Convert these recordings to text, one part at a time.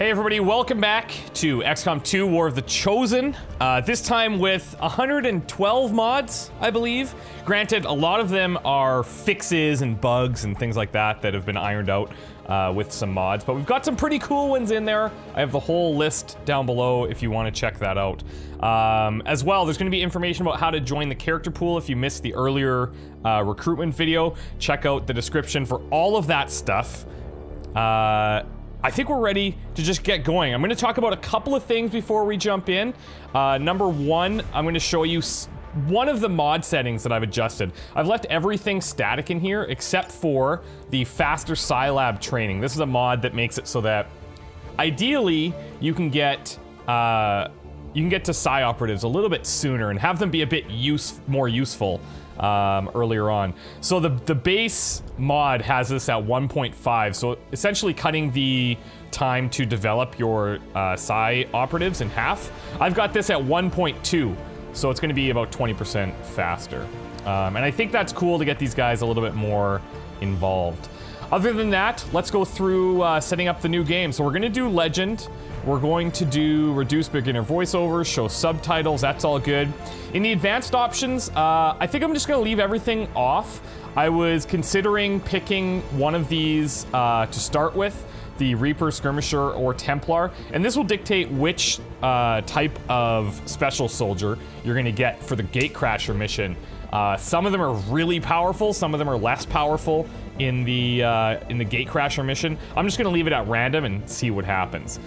Hey everybody, welcome back to XCOM 2 War of the Chosen. This time with 112 mods, I believe. Granted, a lot of them are fixes and bugs and things like that that have been ironed out with some mods, but we've got some pretty cool ones in there. I have the whole list down below if you want to check that out. As well, there's going to be information about how to join the character pool. If you missed the earlier recruitment video, check out the description for all of that stuff. I think we're ready to just get going. I'm going to talk about a couple of things before we jump in. Number one, I'm going to show you one of the mod settings that I've adjusted. I've left everything static in here except for the faster Scilab training. This is a mod that makes it so that ideally you can get to Psi operatives a little bit sooner and have them be a bit more useful earlier on. So the base mod has this at 1.5, so essentially cutting the time to develop your Psi operatives in half. I've got this at 1.2, so it's going to be about 20% faster. And I think that's cool to get these guys a little bit more involved. Other than that, let's go through setting up the new game. So we're going to do Legend. We're going to do reduce beginner voiceovers, show subtitles, that's all good. In the advanced options, I think I'm just gonna leave everything off. I was considering picking one of these to start with, the Reaper, Skirmisher, or Templar, and this will dictate which type of special soldier you're gonna get for the Gatecrasher mission. Some of them are really powerful, some of them are less powerful in the Gatecrasher mission. I'm just gonna leave it at random and see what happens.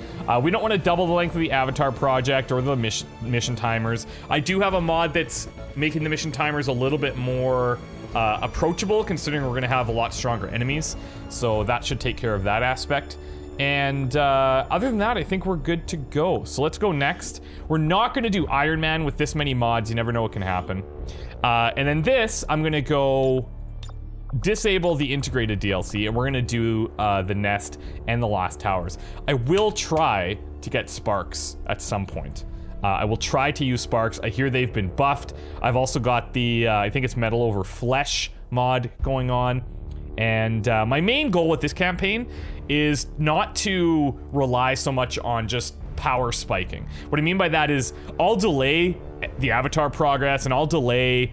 We don't want to double the length of the avatar project or the mission timers. I do have a mod that's making the mission timers a little bit more approachable, considering we're gonna have a lot stronger enemies. So that should take care of that aspect. And other than that, I think we're good to go. So let's go next. We're not gonna do Ironman with this many mods. You never know what can happen. And then this, I'm gonna go disable the integrated DLC, and we're gonna do the Nest and the Lost Towers. I will try to get Sparks at some point. I will try to use Sparks. I hear they've been buffed. I've also got the, I think it's Metal Over Flesh mod going on. And my main goal with this campaign is not to rely so much on just power spiking. What I mean by that is I'll delay the avatar progress and I'll delay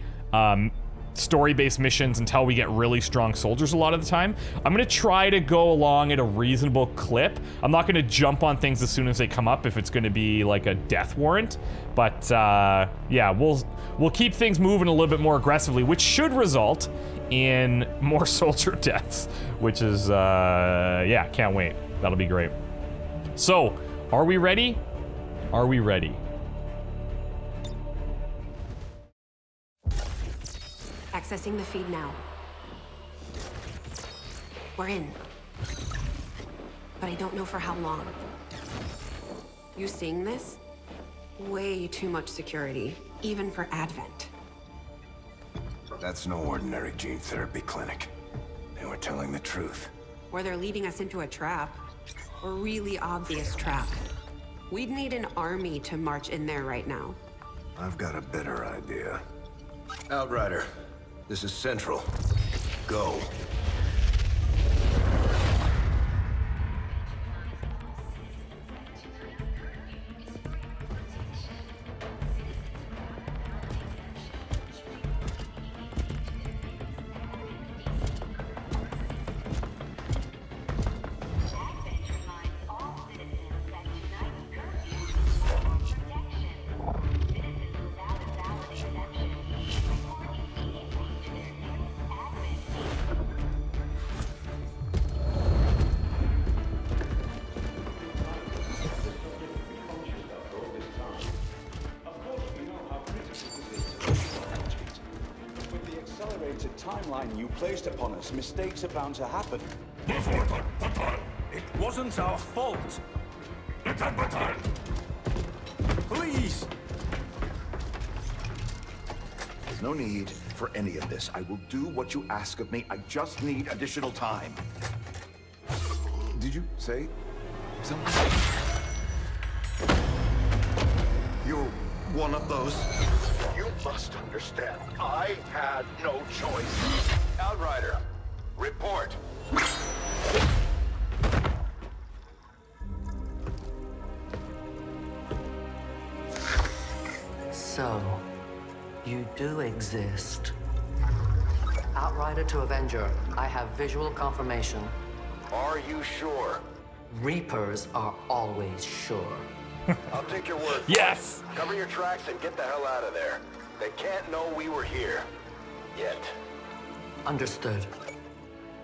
story-based missions until we get really strong soldiers a lot of the time. I'm gonna try to go along at a reasonable clip. I'm not gonna jump on things as soon as they come up if it's gonna be like a death warrant. But yeah, we'll keep things moving a little bit more aggressively, which should result in more soldier deaths, which is, yeah, can't wait. That'll be great. So, are we ready? Are we ready? Accessing the feed now. We're in. But I don't know for how long. You seeing this? Way too much security, even for Advent. That's no ordinary gene therapy clinic. They were telling the truth. Or they're leading us into a trap. A really obvious trap. We'd need an army to march in there right now. I've got a better idea. Outrider, this is Central. Go. Timeline you placed upon us, mistakes are bound to happen. It wasn't our fault. Please! There's no need for any of this. I will do what you ask of me. I just need additional time. Did you say something? You're one of those. You must understand, I had no choice. Outrider, report. So, you do exist. Outrider to Avenger, I have visual confirmation. Are you sure? Reapers are always sure. I'll take your word for it. Yes! Cover your tracks and get the hell out of there. They can't know we were here. Yet. Understood.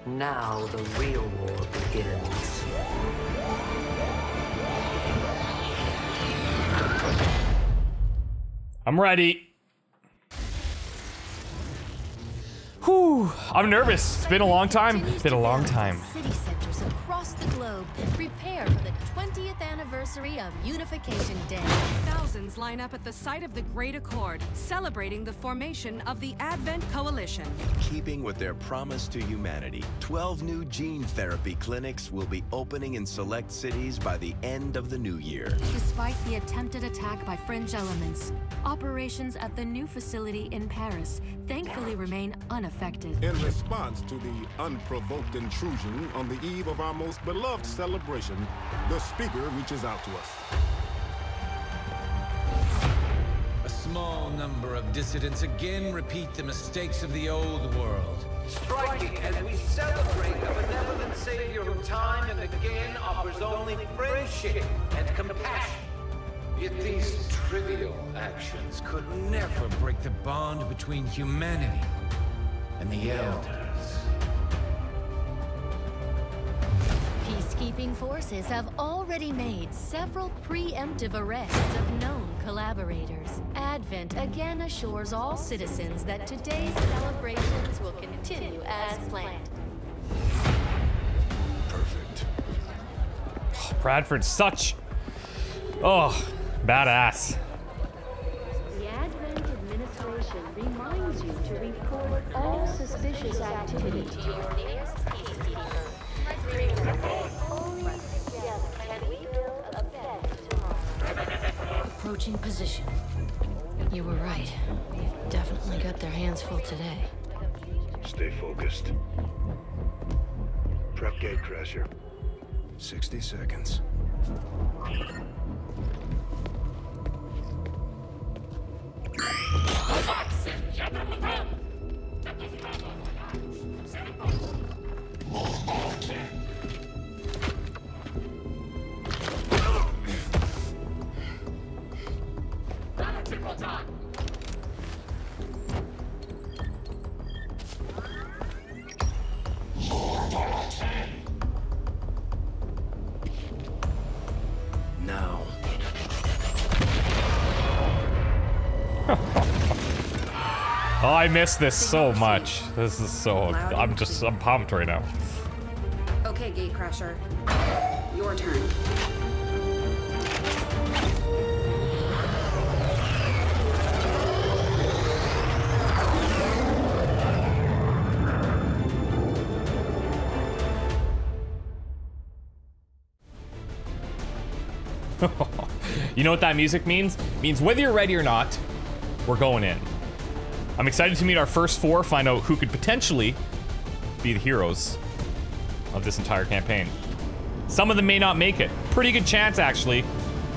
Now the real war begins. I'm ready. Whew, I'm nervous. It's been a long time. It's been a long time. City centers across the globe prepare for the 20th anniversary of Unification Day. Thousands line up at the site of the Great Accord, celebrating the formation of the Advent Coalition. Keeping with their promise to humanity, 12 new gene therapy clinics will be opening in select cities by the end of the new year. Despite the attempted attack by fringe elements, operations at the new facility in Paris thankfully remain unaffected. In response to the unprovoked intrusion on the eve of our most beloved celebration, the speaker reaches out to us. A small number of dissidents again repeat the mistakes of the old world. Striking as we celebrate a benevolent savior who time and again offers only friendship and compassion. Yet these trivial actions could never break the bond between humanity and the Elders. Peacekeeping forces have already made several preemptive arrests of known collaborators. Advent again assures all citizens that today's celebrations will continue as planned. Perfect. Oh, Bradford's such... Oh, badass. The Advent administration reminds you to report all suspicious activity to your nearest PCD firm. Only together can we build a better tomorrow. Approaching position. You were right. They've definitely got their hands full today. Stay focused. Prep Gatecrasher. 60 seconds. Now. Oh, I miss this so much. This is so... I'm pumped right now. Okay, Gatecrasher. Your turn. You know what that music means? It means whether you're ready or not, we're going in. I'm excited to meet our first four, find out who could potentially be the heroes of this entire campaign. Some of them may not make it. Pretty good chance, actually.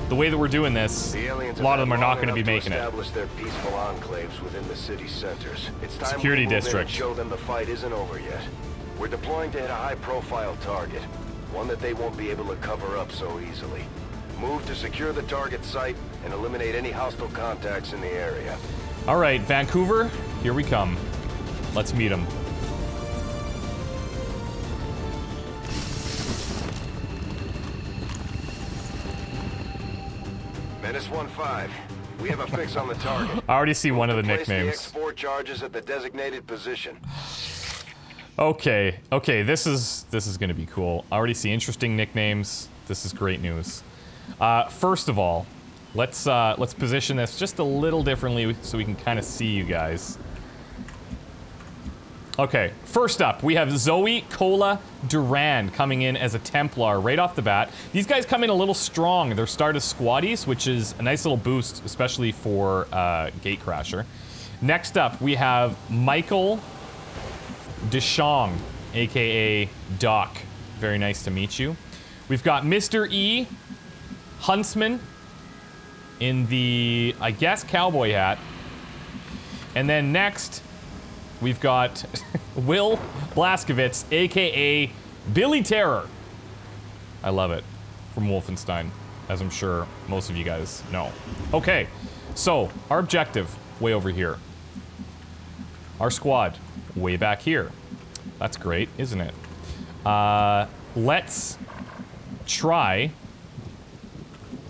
The way that we're doing this, a lot of them are not going to be making it. Establish their peaceful enclaves within the city centers. It's time Security we move in district. and show them the fight isn't over yet. We're deploying to hit a high-profile target, one that they won't be able to cover up so easily. Move to secure the target site and eliminate any hostile contacts in the area. All right, Vancouver, here we come. Let's meet them. Menace 1-5. We have a fix on the target. I already see one of the Place nicknames. The X4 charges at the designated position. Okay, this is going to be cool. I already see interesting nicknames. This is great news. First of all, let's position this just a little differently so we can kind of see you guys. Okay, first up, we have Zoe Cola Duran coming in as a Templar right off the bat. These guys come in a little strong. They're started squaddies, which is a nice little boost, especially for Gatecrasher. Next up, we have Michael Deschong, aka Doc. Very nice to meet you. We've got Mr. E, Huntsman, in the, I guess, cowboy hat. And then next, we've got Will Blazkowicz, aka Billy Terror. I love it. From Wolfenstein, as I'm sure most of you guys know. Okay, so our objective, way over here. Our squad, way back here. That's great, isn't it? Let's try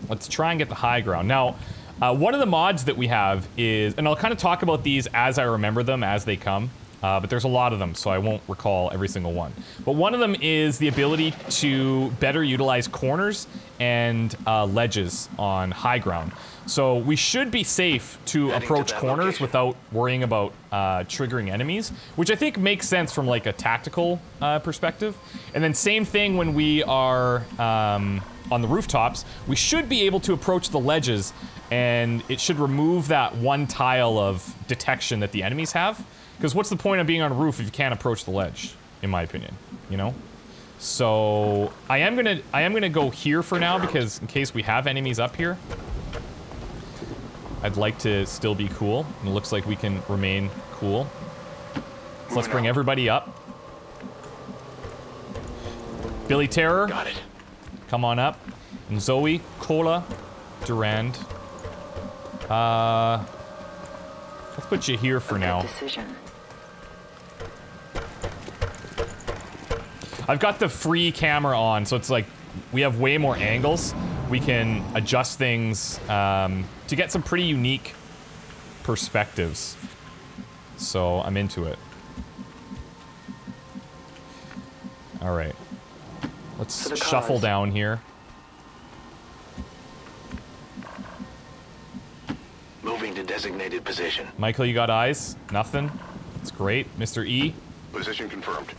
and get the high ground. Now, one of the mods that we have is, and I'll kind of talk about these as I remember them as they come, but there's a lot of them, so I won't recall every single one. But one of them is the ability to better utilize corners and ledges on high ground. So we should be safe to approach corners without worrying about triggering enemies, which I think makes sense from like a tactical perspective. And then same thing when we are on the rooftops, we should be able to approach the ledges, and it should remove that one tile of detection that the enemies have. Because what's the point of being on a roof if you can't approach the ledge, in my opinion, you know? So I am gonna go here for now, because in case we have enemies up here, I'd like to still be cool. And it looks like we can remain cool. So let's bring everybody up. Billy Terror. Got it. Come on up. And Zoe, Cola, Durand. Let's put you here for now. I've got the free camera on, so it's like we have way more angles. We can adjust things to get some pretty unique perspectives. So I'm into it. All right. Let's shuffle down here. Moving to designated position. Michael, you got eyes? Nothing? That's great. Mr. E? Position confirmed.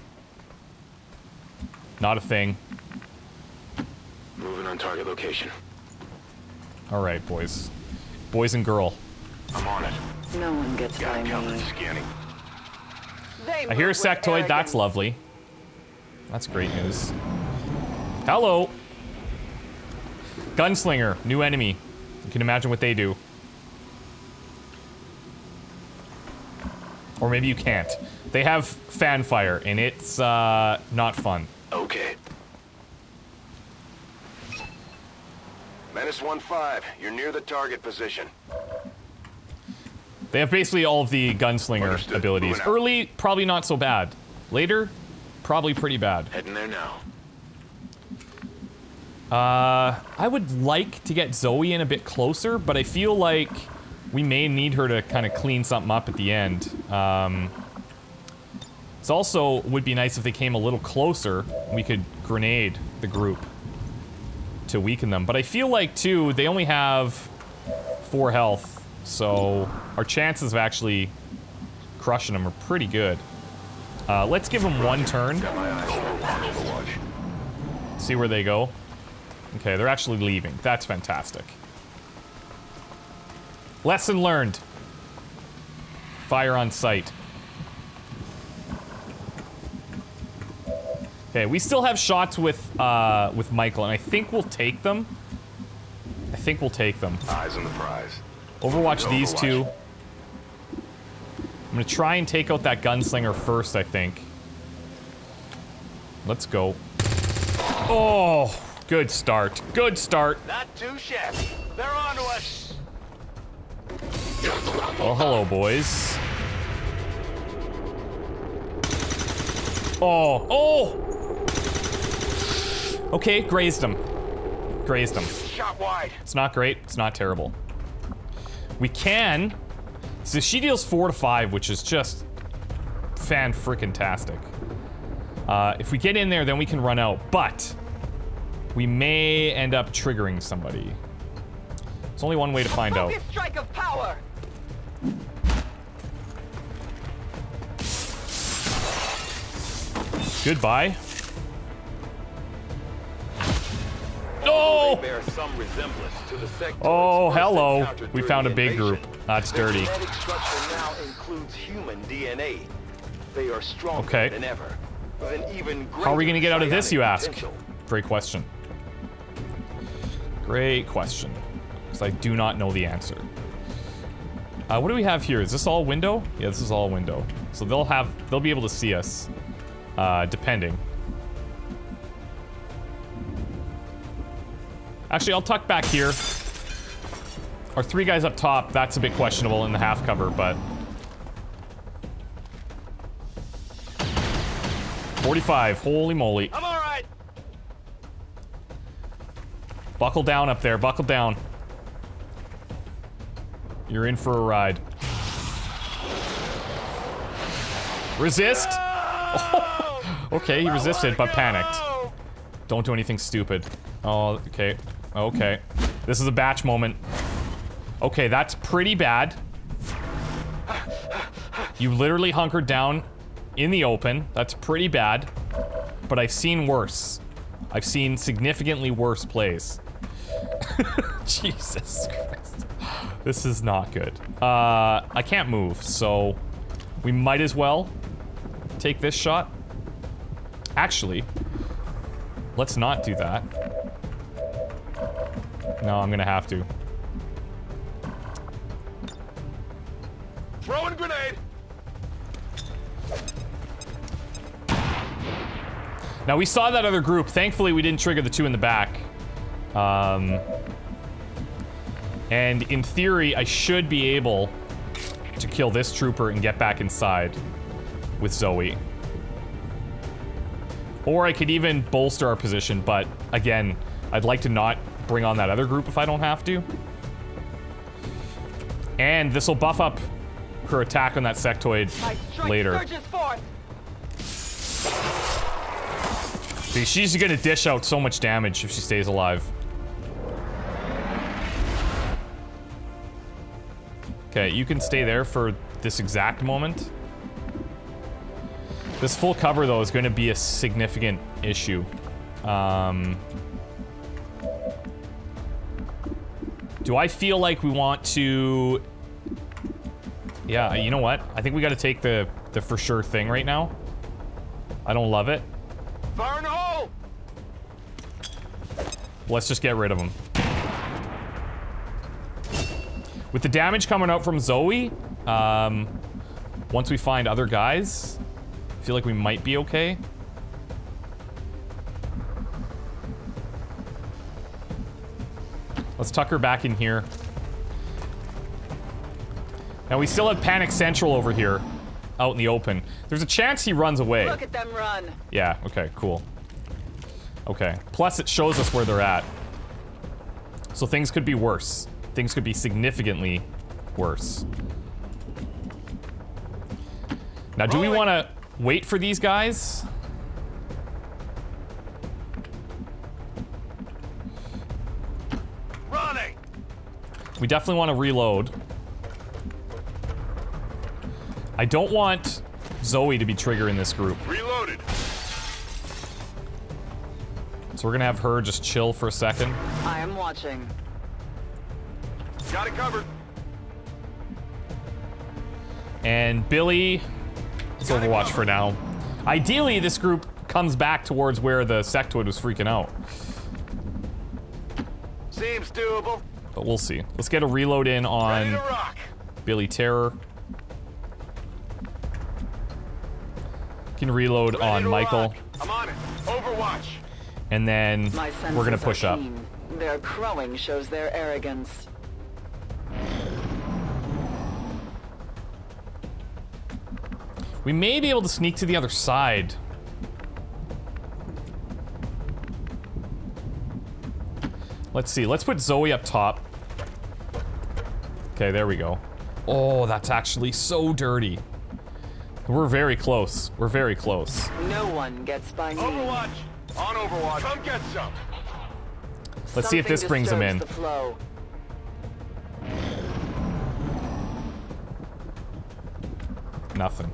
Not a thing. Moving on target location. All right, boys. Boys and girl. I'm on it. No one gets by me. Scanning. I hear a sectoid. That's lovely. That's great news. Hello. Gunslinger. New enemy. You can imagine what they do. Or maybe you can't. They have fanfire, and it's not fun. Okay. Menace 1-5, you're near the target position. They have basically all of the gunslinger abilities. Early, probably not so bad. Later, probably pretty bad. Heading there now. I would like to get Zoe in a bit closer, but I feel like we may need her to kind of clean something up at the end. It also would be nice if they came a little closer. We could grenade the group to weaken them. But I feel like, too, they only have 4 health, so our chances of actually crushing them are pretty good. Let's give them 1 turn. See where they go. Okay, they're actually leaving. That's fantastic. Lesson learned. Fire on sight. Okay, we still have shots with Michael, and I think we'll take them. Eyes on the prize. Overwatch these two. I'm gonna try and take out that gunslinger first, I think. Let's go. Oh, good start. Good start. Not too shabby. They're on to us. Oh, hello, boys. Oh, oh! Okay, grazed him. Grazed him. Shot wide. It's not great. It's not terrible. We can. So she deals 4 to 5, which is just fan-frickin-tastic. If we get in there, then we can run out. But we may end up triggering somebody. There's only one way to find out. Strike of power. Goodbye. Oh! Oh, hello. We found a big group. That's dirty. Genetic structure now includes human DNA. They are stronger Okay. than ever. With an even How are we going to get out of this, you ask? potential. Great question. Great question. because I do not know the answer. What do we have here? Is this all window? Yeah, this is all window. So they'll be able to see us, depending. Actually, I'll tuck back here. Our 3 guys up top, that's a bit questionable in the half cover, but... 45, holy moly. I'm all right. Buckle down up there, buckle down. You're in for a ride. Resist! Oh, okay, he resisted, but panicked. Don't do anything stupid. Oh, okay. Okay. This is a batch moment. Okay, that's pretty bad. You literally hunkered down in the open. That's pretty bad. But I've seen worse. I've seen significantly worse plays. Jesus Christ. This is not good. I can't move, so we might as well take this shot. Actually, let's not do that. No, I'm gonna have to. Throwing grenade. Now, we saw that other group. Thankfully, we didn't trigger the 2 in the back. And in theory, I should be able to kill this trooper and get back inside with Zoe. Or I could even bolster our position, but again, I'd like to not bring on that other group if I don't have to. And this will buff up her attack on that sectoid later. See, she's gonna dish out so much damage if she stays alive. Okay, you can stay there for this exact moment. This full cover, though, is going to be a significant issue. Do I feel like we want to... Yeah, you know what? I think we got to take the for sure thing right now. I don't love it. Fire in the hole! Let's just get rid of him. With the damage coming out from Zoe, once we find other guys, I feel like we might be okay. Let's tuck her back in here. Now we still have Panic Central over here, out in the open. There's a chance he runs away. Look at them run. Yeah, okay, cool. Okay, plus it shows us where they're at. So things could be worse. Things could be significantly worse. Now, do we want to wait for these guys? Running. We definitely want to reload. I don't want Zoe to be triggering this group. Reloaded. So we're gonna have her just chill for a second. I am watching. Got it covered. And Billy, it's Overwatch for now. Ideally, this group comes back towards where the sectoid was freaking out. Seems doable. But we'll see. Let's get a reload in on Billy Terror. Can reload on Michael. I'm on it. Overwatch. And then we're gonna push up. Their crowing shows their arrogance. We may be able to sneak to the other side. Let's see. Let's put Zoe up top. Okay, there we go. Oh, that's actually so dirty. We're very close. We're very close. No one gets by me. Overwatch. On Overwatch. Come get some. Let's see if this brings them in. Nothing.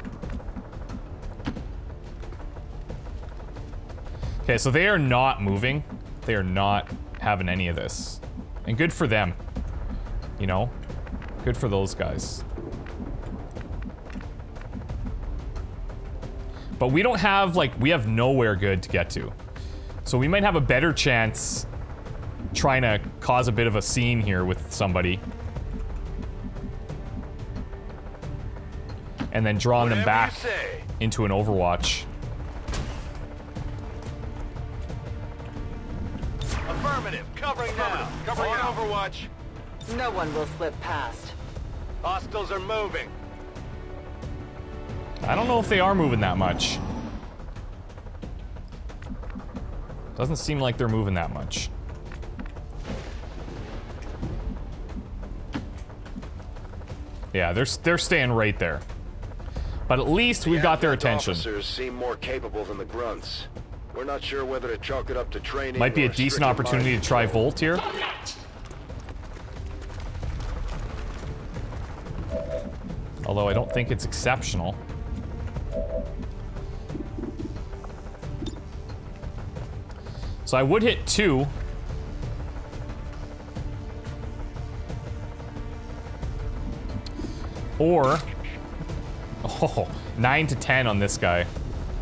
Okay, so they are not moving. They are not having any of this. And good for them. You know? Good for those guys. But we don't have, like, we have nowhere good to get to. So we might have a better chance trying to cause a bit of a scene here with somebody. And then drawing them back into an Overwatch. Affirmative. Covering now. Covering Overwatch. No one will slip past. Hostiles are moving. I don't know if they are moving that much. Doesn't seem like they're moving that much. Yeah, they're staying right there. But at least we've got their attention. Officers seem more capable than the grunts. We're not sure whether to chalk it up to training. Might be a decent opportunity to try Volt here. Although I don't think it's exceptional. So I would hit 2. Or, oh, 9 to 10 on this guy.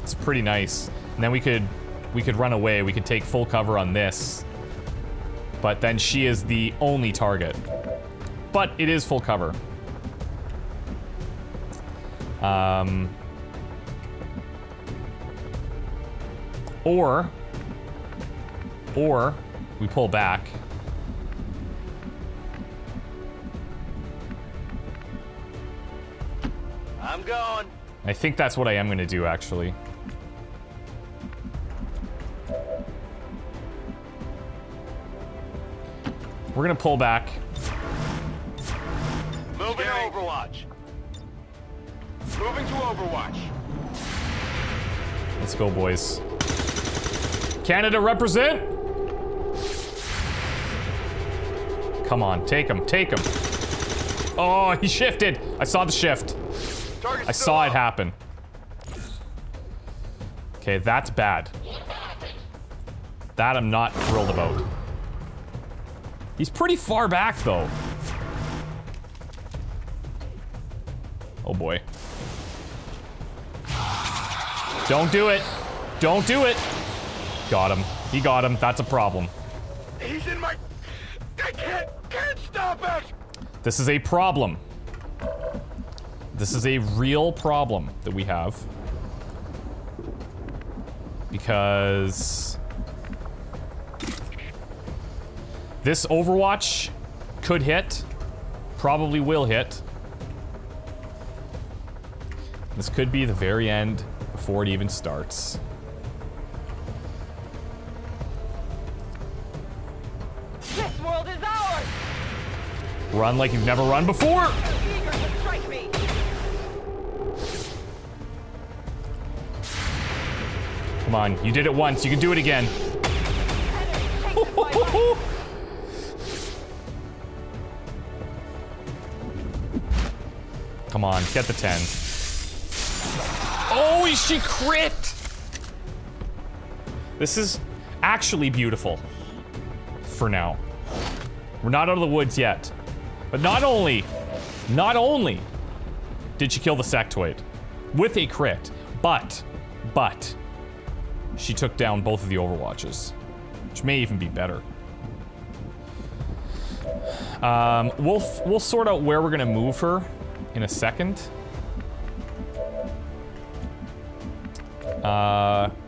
It's pretty nice. And then we could run away. We could take full cover on this. But then she is the only target. But it is full cover. Or we pull back. I'm going. I think that's what I am gonna do, actually. We're gonna pull back. Moving to Overwatch. Moving to Overwatch. Let's go, boys. Canada represent! Come on, take him, take him. Oh, he shifted. I saw the shift. I saw it happen. Okay, that's bad. That I'm not thrilled about. He's pretty far back, though. Oh, boy. Don't do it. Don't do it. Got him. He got him. That's a problem. He's in my... I can't stop it! This is a problem. This is a real problem that we have. Because... this Overwatch could hit. Probably will hit. This could be the very end before it even starts. This world is ours! Run like you've never run before! Eager to strike me! Come on, you did it once, you can do it again. Come on, get the 10. Oh, she crit! This is actually beautiful. For now. We're not out of the woods yet. But not only did she kill the sectoid with a crit, but she took down both of the Overwatches, which may even be better. We'll sort out where we're gonna move her in a second.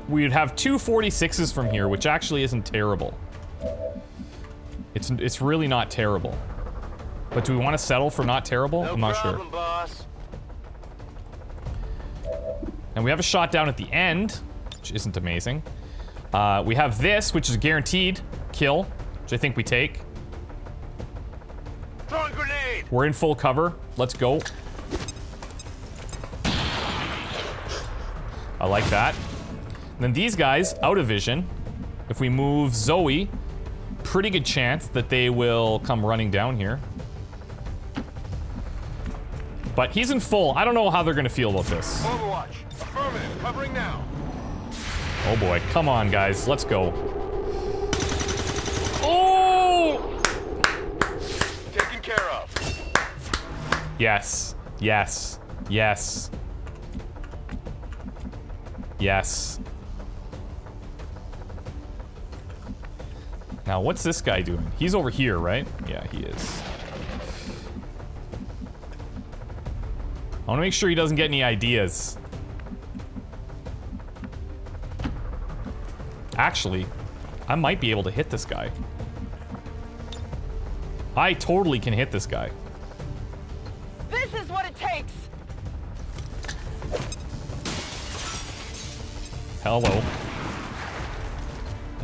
We'd have 2 46s from here, which actually isn't terrible. It's really not terrible. But do we want to settle for not terrible? I'm not sure. Boss. And we have a shot down at the end, which isn't amazing. We have this, which is a guaranteed kill, which I think we take. Throwing grenade. We're in full cover. Let's go. I like that. And then these guys, out of vision. If we move Zoe, pretty good chance that they will come running down here. But he's in full. I don't know how they're gonna feel about this. Overwatch. Affirmative. Covering now. Oh boy. Come on, guys. Let's go. Oh! Taken care of. Yes. Yes. Yes. Yes. Now, what's this guy doing? He's over here, right? Yeah, he is. I want to make sure he doesn't get any ideas. Actually, I might be able to hit this guy. I totally can hit this guy. This is what it takes. Hello.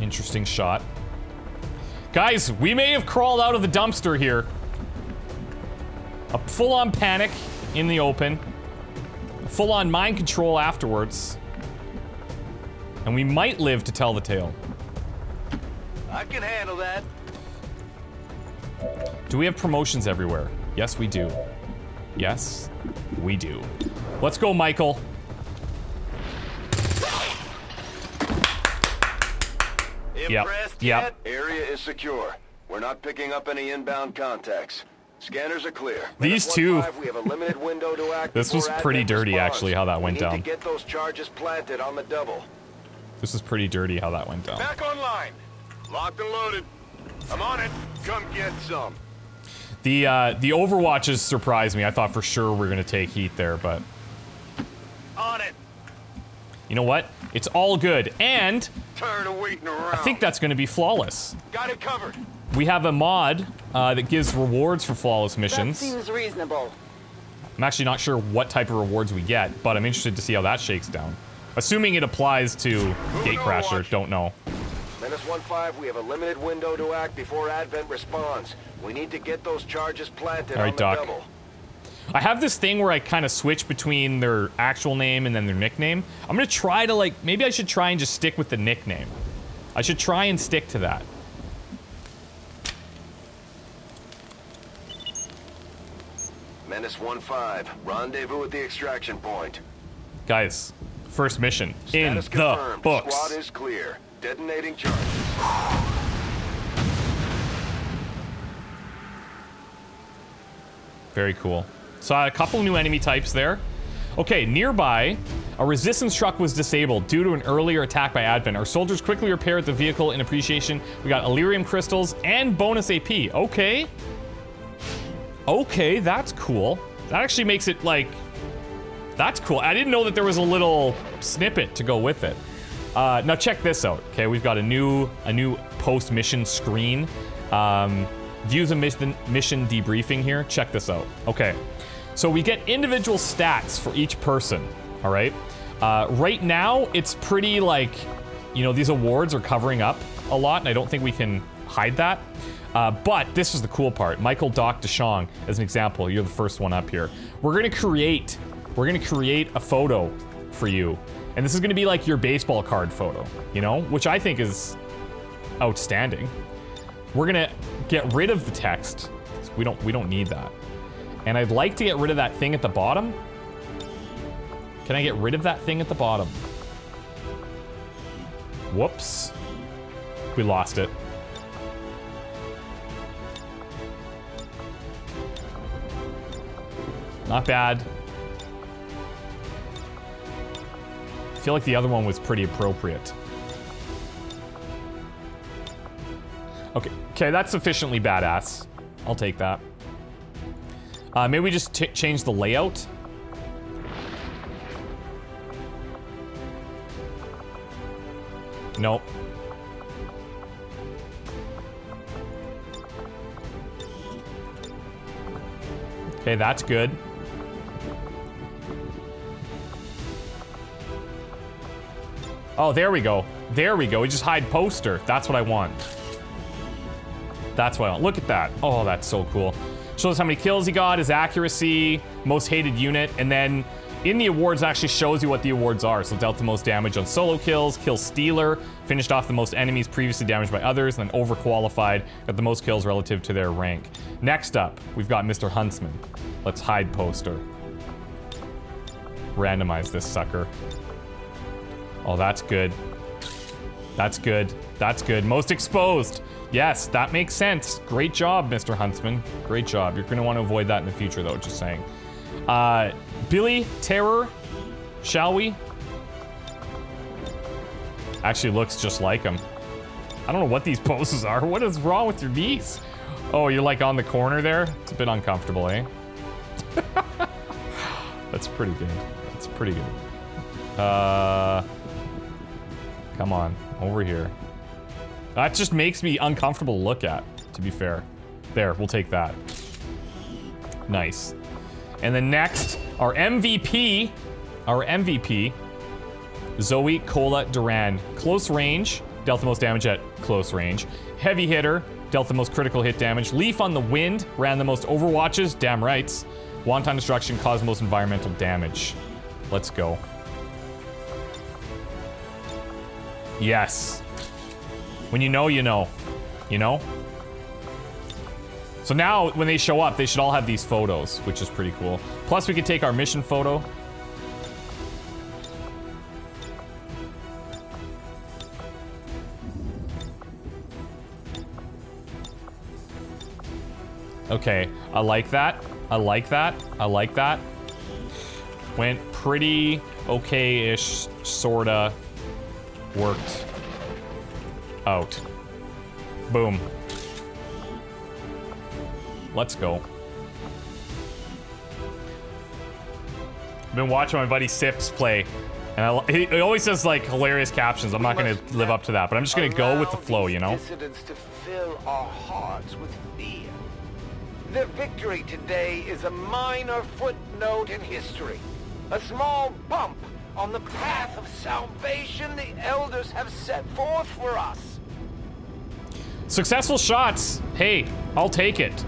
Interesting shot. Guys, we may have crawled out of the dumpster here. A full-on panic in the open. A full-on mind control afterwards. And we might live to tell the tale. I can handle that. Do we have promotions everywhere? Yes, we do. Yes, we do. Let's go, Michael. Impressed yet? Area is secure. We're not picking up any inbound contacts. Scanners are clear. These two. We have a limited window to act. This was pretty dirty, response. actually, how that went down. We need to get those charges planted on the double. This is pretty dirty how that went down. Back online. Locked and loaded. I'm on it. Come get some. The Overwatches surprised me. I thought for sure we were gonna take heat there, but on it. You know what? It's all good, and tired of waiting around. I think that's gonna be flawless. Got it covered. We have a mod that gives rewards for flawless missions. That seems reasonable. I'm actually not sure what type of rewards we get, but I'm interested to see how that shakes down. Assuming it applies to Gatecrasher, don't know. -15, we have a limited window to act before Advent responds. We need to get those charges planted All right, on the Doc. double. I have this thing where I kind of switch between their actual name and then their nickname. I'm gonna try to, like, maybe I should try and just stick with the nickname. I should try and stick to that. -15, rendezvous at the extraction point. Guys, first mission in Status the confirmed. books. Squad is clear. Detonating charges. Very cool. Saw a couple new enemy types there. Okay, nearby, a resistance truck was disabled due to an earlier attack by Advent. Our soldiers quickly repaired the vehicle in appreciation. We got Illyrium crystals and bonus AP. Okay. Okay, that's cool. That actually makes it, like, that's cool. I didn't know that there was a little snippet to go with it. Now check this out. Okay, we've got a new post-mission screen. Views a mission debriefing here. Check this out. Okay, so we get individual stats for each person. All right. Right now, it's pretty, like, you know, these awards are covering up a lot, and I don't think we can hide that. But this is the cool part. Michael Doc DeShong, as an example, you're the first one up here. We're gonna create a photo for you. And this is gonna be like your baseball card photo, you know, which I think is outstanding. We're gonna get rid of the text. We don't need that. And I'd like to get rid of that thing at the bottom. Can I get rid of that thing at the bottom? Whoops. We lost it. Not bad. I feel like the other one was pretty appropriate. Okay, that's sufficiently badass. I'll take that. Maybe we just change the layout. Nope. Okay, that's good. Oh, there we go. There we go. We just hide poster. That's what I want. That's what I want. Look at that. Oh, that's so cool. Shows how many kills he got, his accuracy, most hated unit, and then in the awards, it actually shows you what the awards are. So dealt the most damage on solo kills, kill stealer, finished off the most enemies previously damaged by others, and then overqualified, got the most kills relative to their rank. Next up, we've got Mr. Huntsman. Let's hide poster. Randomize this sucker. Oh, that's good. That's good. That's good. Most exposed. Yes, that makes sense. Great job, Mr. Huntsman. Great job. You're going to want to avoid that in the future, though, just saying. Billy Terror, shall we? Actually looks just like him. I don't know what these poses are. What is wrong with your knees? Oh, you're like on the corner there? It's a bit uncomfortable, eh? That's pretty good. That's pretty good. Come on, over here. That just makes me uncomfortable to look at, to be fair. There, we'll take that. Nice. And then next, our MVP, Zoe Cola Duran. Close range, dealt the most damage at close range. Heavy hitter, dealt the most critical hit damage. Leaf on the Wind, ran the most overwatches, damn rights. Wanton Destruction caused most environmental damage. Let's go. Yes. When you know, you know. You know? So now, when they show up, they should all have these photos, which is pretty cool. Plus, we could take our mission photo. Okay, I like that. I like that. I like that. Went pretty okay-ish, sorta. Worked out. Boom. Let's go. I've been watching my buddy Sips play, and he always says like hilarious captions. I'm not gonna live up to that, but I'm just gonna go with the flow, you know? Dissidents to fill our hearts with fear. Their victory today is a minor footnote in history. A small bump on the path of salvation the elders have set forth for us. Successful shots. Hey, I'll take it.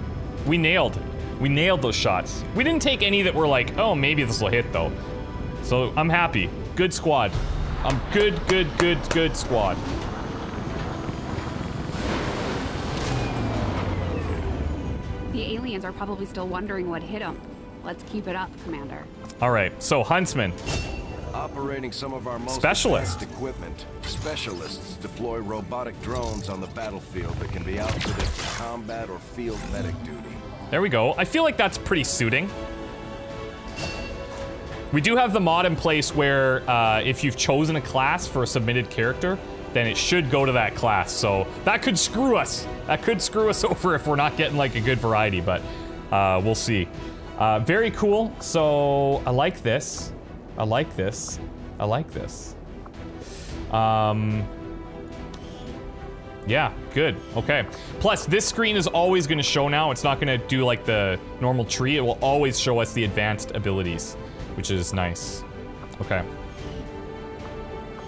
We nailed those shots. We didn't take any that were like, oh, maybe this will hit though. So I'm happy. Good squad. I'm good squad. The aliens are probably still wondering what hit them. Let's keep it up, Commander. All right, so Huntsman. Operating some of our most Specialist. advanced equipment, specialists deploy robotic drones on the battlefield that can be outfitted for combat or field medic duty. There we go. I feel like that's pretty suiting. We do have the mod in place where if you've chosen a class for a submitted character, then it should go to that class. So that could screw us. That could screw us over if we're not getting like a good variety, but we'll see. Very cool. So I like this. I like this. I like this. Yeah, good. Okay. Plus, this screen is always going to show now. It's not going to do like the normal tree. It will always show us the advanced abilities, which is nice. Okay.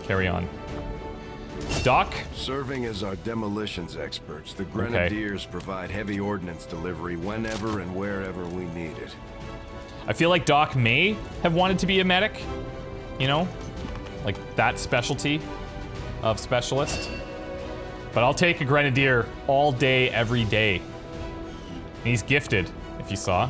Carry on. Doc? Serving as our demolitions experts, the Grenadiers provide heavy ordnance delivery whenever and wherever we need it. I feel like Doc may have wanted to be a medic, you know? Like that specialty of specialist. But I'll take a Grenadier all day, every day. And he's gifted, if you saw.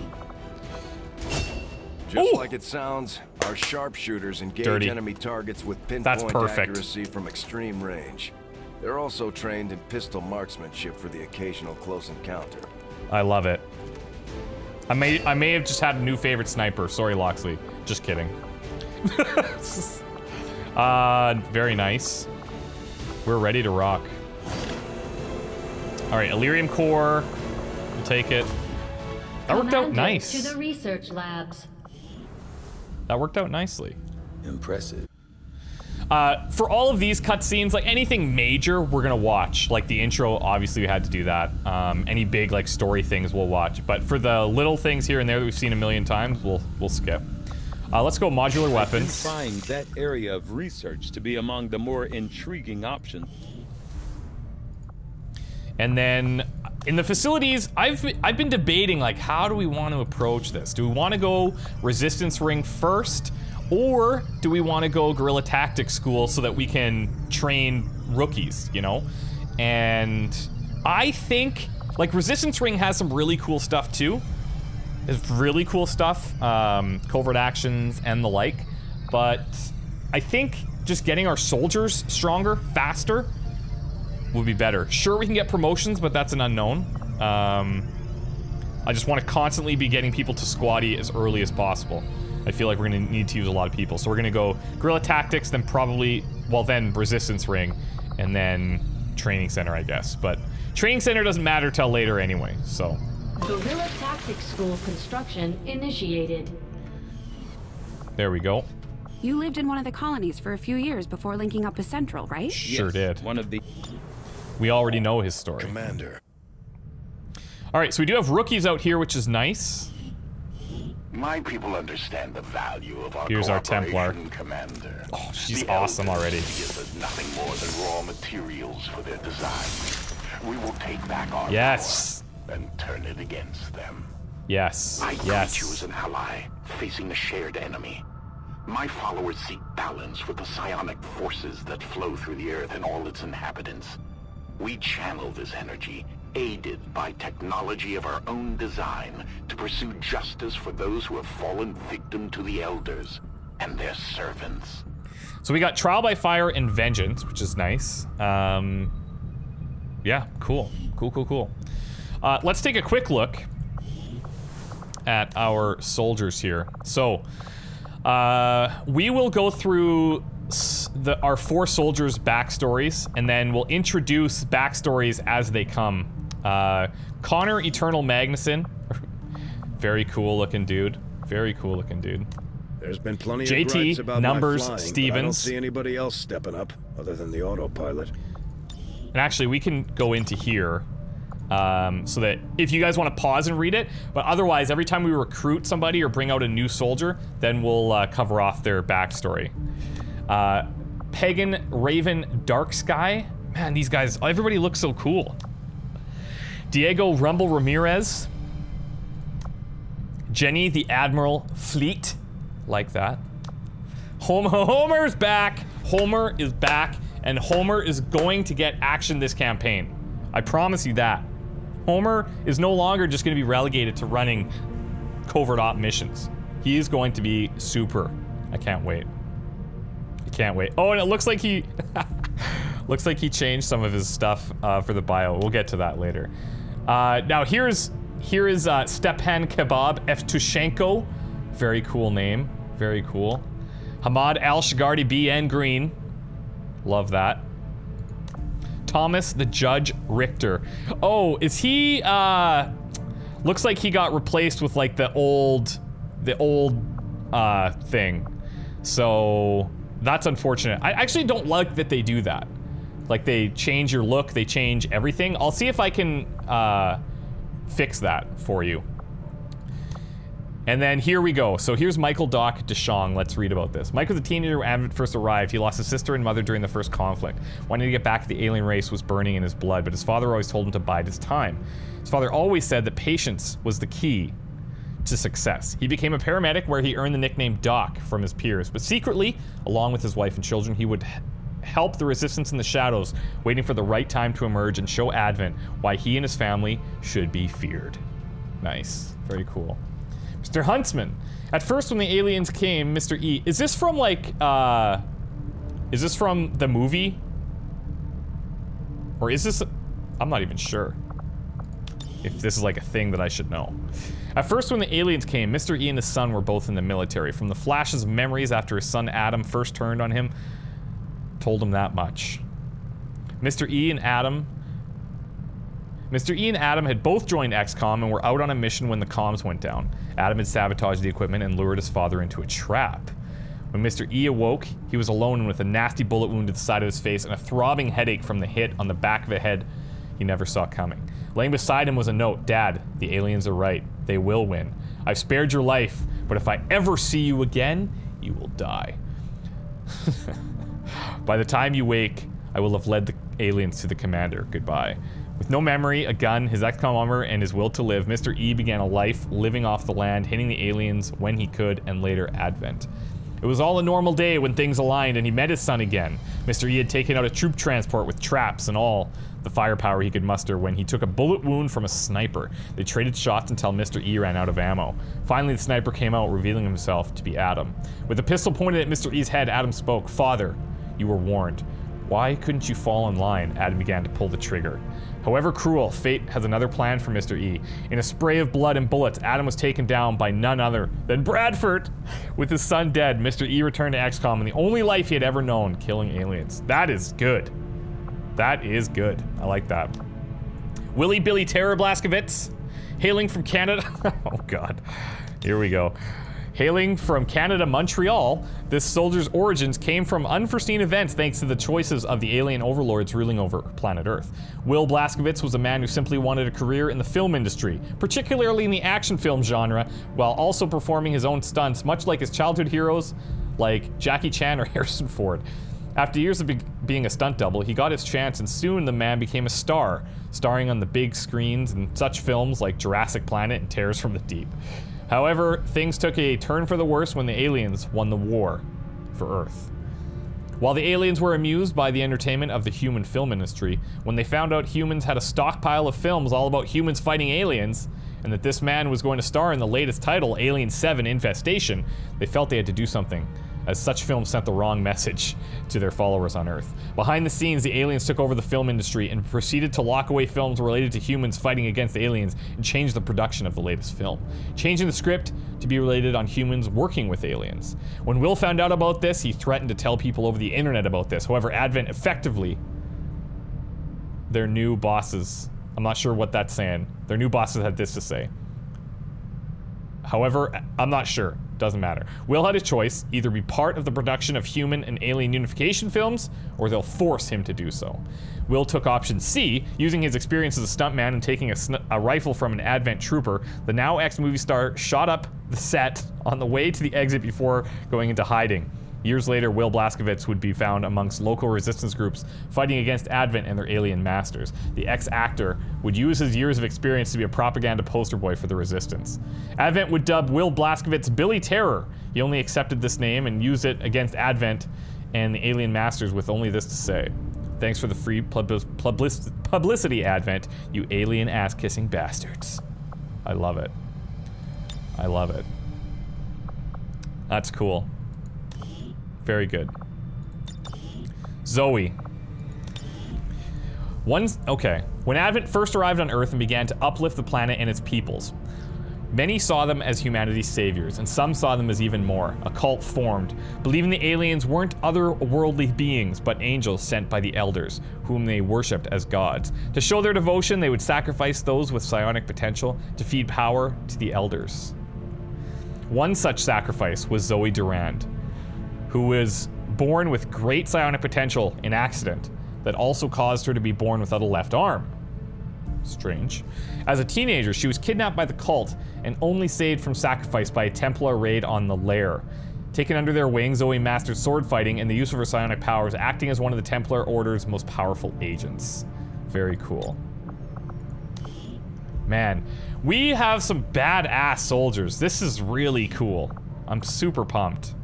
Just like it sounds, our sharpshooters engage enemy targets with pinpoint accuracy from extreme range. They're also trained in pistol marksmanship for the occasional close encounter. I love it. I may have just had a new favorite sniper. Sorry, Loxley. Just kidding. Very nice. We're ready to rock. All right, Illyrium core. We'll take it. That worked out nice. To the research labs. That worked out nicely. Impressive. For all of these cutscenes, like anything major, we're gonna watch. Like the intro, obviously we had to do that. Any big like story things, we'll watch. But for the little things here and there that we've seen a million times, we'll skip. Let's go modular weapons. I find that area of research to be among the more intriguing options. And then in the facilities, I've been debating like how do we want to approach this? Do we want to go resistance ring first? Or do we want to go guerrilla tactics school so that we can train rookies, you know? And I think, like, Resistance Ring has some really cool stuff, too. It's really cool stuff, covert actions and the like. But I think just getting our soldiers stronger, faster, would be better. Sure, we can get promotions, but that's an unknown. I just want to constantly be getting people to squatty as early as possible. I feel like we're going to need to use a lot of people. So we're going to go guerrilla tactics, then probably, well then resistance ring, and then training center, I guess. But training center doesn't matter till later anyway, so. Guerrilla Tactics School construction initiated. There we go. You lived in one of the colonies for a few years before linking up with Central, right? Sure did. One of the... We already know his story. Commander. All right, so we do have rookies out here, which is nice. My people understand the value of our Here's our Templar. Commander. Oh, she's awesome already. Give us nothing more than raw materials for their design. We will take back our power and turn it against them. Yes. I treat you as an ally facing a shared enemy. My followers seek balance with the psionic forces that flow through the Earth and all its inhabitants. We channel this energy, aided by technology of our own design, to pursue justice for those who have fallen victim to the Elders and their servants. So we got Trial by Fire and Vengeance, which is nice. Yeah, cool. Cool. Let's take a quick look at our soldiers here. So, we will go through our 4 soldiers' backstories, and then we'll introduce backstories as they come. Connor Eternal Magnuson. Very cool looking dude. Very cool looking dude. There's been plenty JT, of gripes about Numbers, my flying, Stevens. but I don't see anybody else stepping up other than the autopilot. And actually, we can go into here so that if you guys want to pause and read it, but otherwise, every time we recruit somebody or bring out a new soldier, then we'll cover off their backstory. Pagan Raven Dark Sky. Man, these guys, everybody looks so cool. Diego Rumble Ramirez. Jenny the Admiral Fleet. Like that. Homer's back. Homer is back, and Homer is going to get action this campaign. I promise you that. Homer is no longer just going to be relegated to running covert op missions. He is going to be super. I can't wait. I can't wait. Oh, and it looks like he looks like he changed some of his stuff for the bio. We'll get to that later. Now here is Stepan Kebab Evtushenko. Very cool name. Very cool. Hamad Al-Shagardi BN Green. Love that. Thomas the Judge Richter. Oh, is he, looks like he got replaced with like the old thing. So that's unfortunate. I actually don't like that they do that. Like they change your look, they change everything. I'll see if I can fix that for you. And then here we go. So here's Michael Doc DeShong. Let's read about this. Mike was a teenager when Advent first arrived. He lost his sister and mother during the first conflict. Wanting to get back to the alien race was burning in his blood, but his father always told him to bide his time. His father always said that patience was the key to success. He became a paramedic where he earned the nickname Doc from his peers, but secretly, along with his wife and children, he would help the resistance in the shadows, waiting for the right time to emerge and show Advent why he and his family should be feared. Nice. Very cool. Mr. Huntsman. At first when the aliens came, Mr. E. Is this from like, is this from the movie? Or is this, I'm not even sure if this is like a thing that I should know. At first when the aliens came, Mr. E and his son were both in the military. From the flashes of memories after his son Adam first turned on him, told him that much. Mr. E and Adam had both joined XCOM and were out on a mission when the comms went down. Adam had sabotaged the equipment and lured his father into a trap. When Mr. E awoke, he was alone and with a nasty bullet wound to the side of his face and a throbbing headache from the hit on the back of the head he never saw coming. Laying beside him was a note. Dad, the aliens are right. They will win. I've spared your life, but if I ever see you again, you will die. By the time you wake, I will have led the aliens to the commander. Goodbye. With no memory, a gun, his XCOM armor, and his will to live, Mr. E began a life living off the land, hitting the aliens when he could, and later Advent. It was all a normal day when things aligned and he met his son again. Mr. E had taken out a troop transport with traps and all the firepower he could muster when he took a bullet wound from a sniper. They traded shots until Mr. E ran out of ammo. Finally, the sniper came out, revealing himself to be Adam. With a pistol pointed at Mr. E's head, Adam spoke. Father, you were warned. Why couldn't you fall in line? Adam began to pull the trigger. However cruel, fate has another plan for Mr. E. In a spray of blood and bullets, Adam was taken down by none other than Bradford. With his son dead, Mr. E returned to XCOM in the only life he had ever known, killing aliens. That is good. That is good. I like that. Willie Billy Terror Blazkowicz, hailing from Canada. Oh god. Here we go. Hailing from Canada, Montreal, this soldier's origins came from unforeseen events thanks to the choices of the alien overlords ruling over planet Earth. Will Blazkowicz was a man who simply wanted a career in the film industry, particularly in the action film genre, while also performing his own stunts, much like his childhood heroes like Jackie Chan or Harrison Ford. After years of being a stunt double, he got his chance, and soon the man became a star, starring on the big screens in such films like Jurassic Planet and Terrors from the Deep. However, things took a turn for the worse when the aliens won the war for Earth. While the aliens were amused by the entertainment of the human film industry, when they found out humans had a stockpile of films all about humans fighting aliens, and that this man was going to star in the latest title, Alien 7 Infestation, they felt they had to do something, as such films sent the wrong message to their followers on Earth. Behind the scenes, the aliens took over the film industry and proceeded to lock away films related to humans fighting against aliens and change the production of the latest film, changing the script to be related on humans working with aliens. When Will found out about this, he threatened to tell people over the internet about this. However, Advent effectively, their new bosses, I'm not sure what that's saying, their new bosses had this to say. However, I'm not sure. Doesn't matter. Will had a choice, either be part of the production of human and alien unification films, or they'll force him to do so. Will took option C, using his experience as a stuntman and taking a rifle from an Advent trooper. The now ex-movie star shot up the set on the way to the exit before going into hiding. Years later, Will Blazkowicz would be found amongst local resistance groups fighting against Advent and their alien masters. The ex-actor would use his years of experience to be a propaganda poster boy for the resistance. Advent would dub Will Blazkowicz Billy Terror. He only accepted this name and used it against Advent and the alien masters with only this to say: "Thanks for the free publicity, Advent, you alien ass-kissing bastards." I love it. I love it. That's cool. Very good. Zoe. Okay. When Advent first arrived on Earth and began to uplift the planet and its peoples, many saw them as humanity's saviors, and some saw them as even more. A cult formed, believing the aliens weren't otherworldly beings, but angels sent by the elders, whom they worshipped as gods. To show their devotion, they would sacrifice those with psionic potential to feed power to the elders. One such sacrifice was Zoe Durand, who was born with great psionic potential in accident that also caused her to be born without a left arm. Strange. As a teenager, she was kidnapped by the cult and only saved from sacrifice by a Templar raid on the lair. Taken under their wing, Zoe mastered sword fighting and the use of her psionic powers, acting as one of the Templar Order's most powerful agents. Very cool. Man, we have some badass soldiers. This is really cool. I'm super pumped.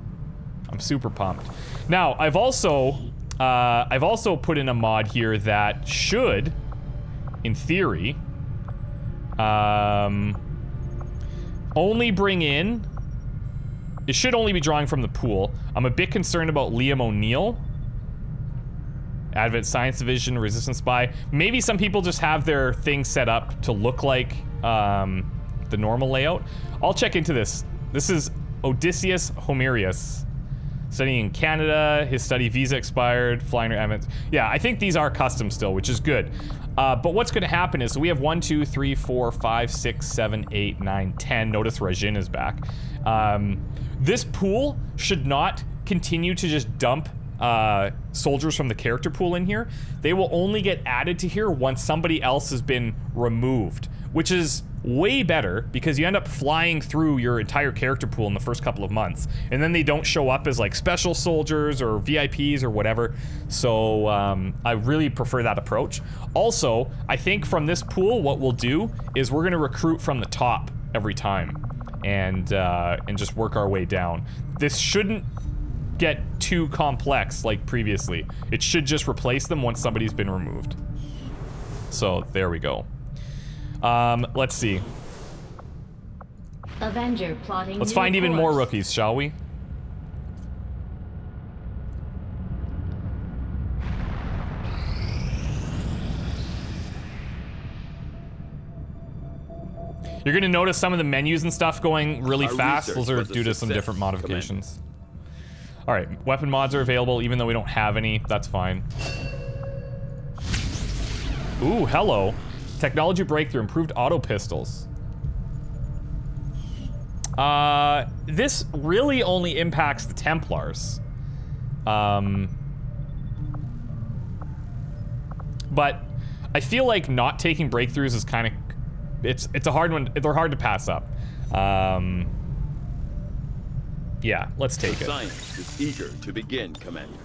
I'm super pumped. Now, I've also put in a mod here that should, in theory, only bring in... It should only be drawing from the pool. I'm a bit concerned about Liam O'Neill. Advent Science Division, Resistance Spy. Maybe some people just have their thing set up to look like the normal layout. I'll check into this. This is Odysseus Homerius. Studying in Canada, his study visa expired, flying to Evans. Yeah, I think these are custom still, which is good. But what's gonna happen is, so we have 1, 2, 3, 4, 5, 6, 7, 8, 9, 10. Notice Rajin is back. This pool should not continue to just dump soldiers from the character pool in here. They will only get added to here once somebody else has been removed, which is way better because you end up flying through your entire character pool in the first couple of months, and then they don't show up as like special soldiers or VIPs or whatever. So I really prefer that approach. Also, I think from this pool, what we'll do is we're gonna recruit from the top every time, and just work our way down. This shouldn't get too complex like previously. It should just replace them once somebody's been removed. So there we go. Let's see. Avenger plotting. Let's find even more rookies, shall we? You're gonna notice some of the menus and stuff going really fast. Those are due to some different modifications. Alright, weapon mods are available even though we don't have any. That's fine. Ooh, hello. Technology breakthrough, improved auto pistols. This really only impacts the Templars. But I feel like not taking breakthroughs is kind of, it's a hard one. They're hard to pass up. Yeah, let's take it. Science is eager to begin, Commander.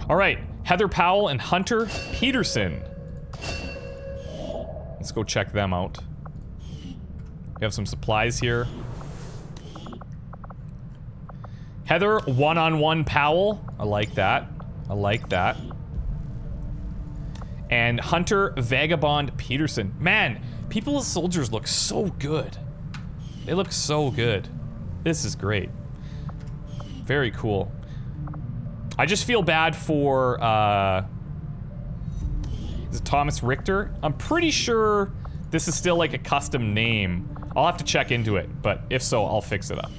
All right, Heather Powell and Hunter Peterson. Let's go check them out. We have some supplies here. Heather, one-on-one Powell. I like that. I like that. And Hunter Vagabond Peterson. Man, People as Soldiers look so good. They look so good. This is great. Very cool. I just feel bad for, is it Thomas Richter? I'm pretty sure this is still like a custom name. I'll have to check into it, but if so, I'll fix it up.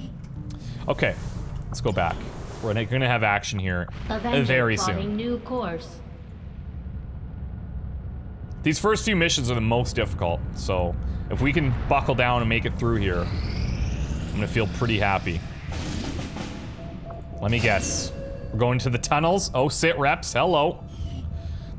Okay, let's go back. We're gonna have action here very soon. New course. These first few missions are the most difficult, so if we can buckle down and make it through here, I'm gonna feel pretty happy. Let me guess. We're going to the tunnels. Oh, sit reps. Hello.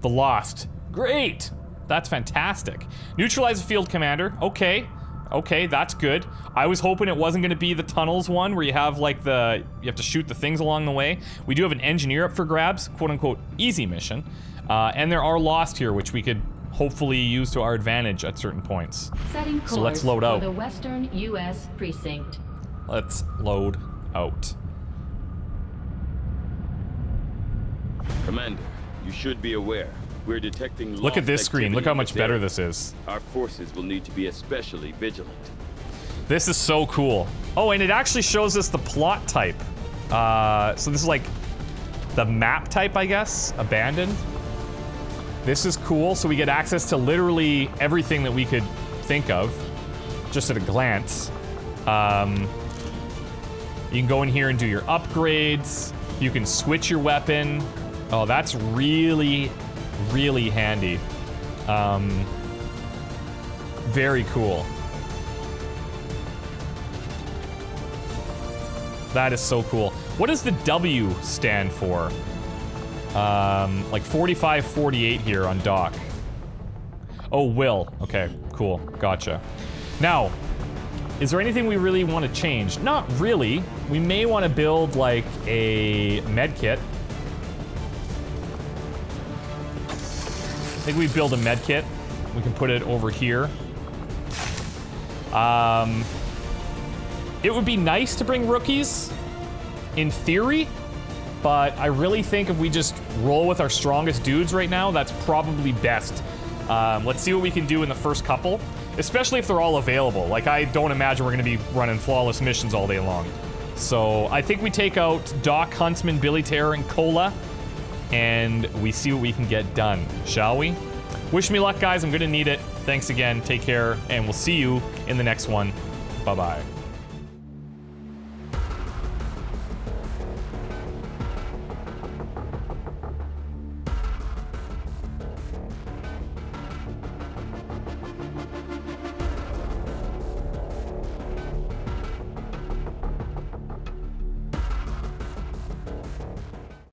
The Lost. Great. That's fantastic. Neutralize the field commander. Okay. Okay, that's good. I was hoping it wasn't going to be the tunnels one where you have like you have to shoot the things along the way. We do have an engineer up for grabs, quote unquote easy mission. And there are Lost here, which we could hopefully use to our advantage at certain points. Setting course so let's load out. For the Western U.S. precinct. Let's load out. Commander, you should be aware. We're detecting Look at this screen. Look how much better this is. Our forces will need to be especially vigilant. This is so cool. Oh, and it actually shows us the plot type. So this is like the map type, I guess. Abandoned. This is cool. So we get access to literally everything that we could think of, just at a glance. You can go in here and do your upgrades. You can switch your weapon. Oh, that's really, really handy. Very cool. That is so cool. What does the W stand for? Like 45-48 here on dock. Oh, will. Okay, cool. Gotcha. Now, is there anything we really want to change? Not really. We may want to build like a med kit. I think we build a med kit. We can put it over here. It would be nice to bring rookies, in theory, but I really think if we just roll with our strongest dudes right now, that's probably best. Let's see what we can do in the first couple, especially if they're all available. Like, I don't imagine we're gonna be running flawless missions all day long. So I think we take out Doc, Huntsman, Billy Terror, and Cola, and we see what we can get done, shall we? Wish me luck, guys. I'm gonna need it. Thanks again. Take care, and we'll see you in the next one. Bye-bye.